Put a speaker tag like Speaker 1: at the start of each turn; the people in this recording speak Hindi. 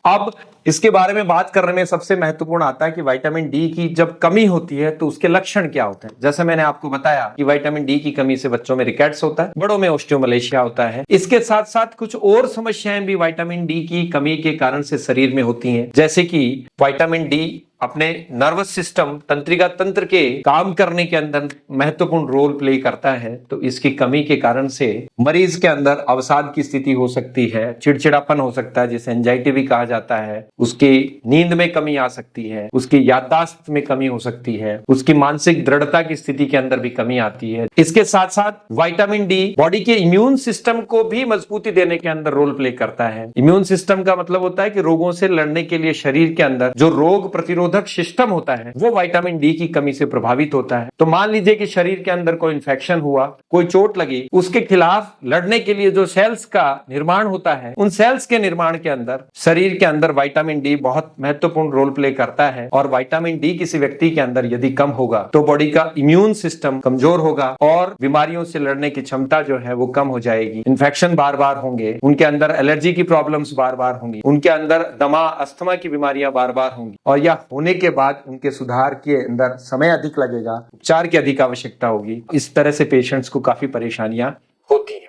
Speaker 1: अब इसके बारे में बात करने में सबसे महत्वपूर्ण आता है कि विटामिन डी की जब कमी होती है तो उसके लक्षण क्या होते हैं। जैसे मैंने आपको बताया कि विटामिन डी की कमी से बच्चों में रिकेट्स होता है, बड़ों में ओस्टियोमलेशिया होता है। इसके साथ साथ कुछ और समस्याएं भी विटामिन डी की कमी के कारण से शरीर में होती हैं, जैसे कि विटामिन डी अपने नर्वस सिस्टम तंत्रिका तंत्र के काम करने के अंदर महत्वपूर्ण रोल प्ले करता है। तो इसकी कमी के कारण से मरीज के अंदर अवसाद की स्थिति हो सकती है, चिड़चिड़ापन हो सकता है जिसे एंजाइटी भी कहा जाता है, उसकी नींद में कमी आ सकती है, उसकी याददाश्त में कमी हो सकती है, उसकी मानसिक दृढ़ता की स्थिति के अंदर भी कमी आती है। इसके साथ साथ विटामिन डी बॉडी के इम्यून सिस्टम को भी मजबूती देने के अंदर रोल प्ले करता है। इम्यून सिस्टम का मतलब होता है कि रोगों से लड़ने के लिए शरीर के अंदर जो रोग प्रतिरोधक सिस्टम होता है वो विटामिन डी की कमी से प्रभावित होता है। तो मान लीजिए कि शरीर के अंदर कोई इन्फेक्शन हुआ, कोई चोट लगी, उसके खिलाफ लड़ने के लिए जो सेल्स का निर्माण होता है, उन सेल्स के निर्माण के अंदर शरीर के अंदर विटामिन डी बहुत महत्वपूर्ण रोल प्ले करता है। और विटामिन डी किसी व्यक्ति के अंदर यदि कम होगा तो बॉडी का इम्यून सिस्टम कमजोर होगा और बीमारियों से लड़ने की क्षमता जो है वो कम हो जाएगी। इन्फेक्शन बार बार होंगे, उनके अंदर एलर्जी की प्रॉब्लम्स बार बार होंगी, उनके अंदर दमा अस्थमा की बीमारियां बार बार होंगी और यह होने के बाद उनके सुधार के अंदर समय अधिक लगेगा, उपचार की अधिक आवश्यकता होगी। इस तरह से पेशेंट्स को काफी परेशानियां होती हैं।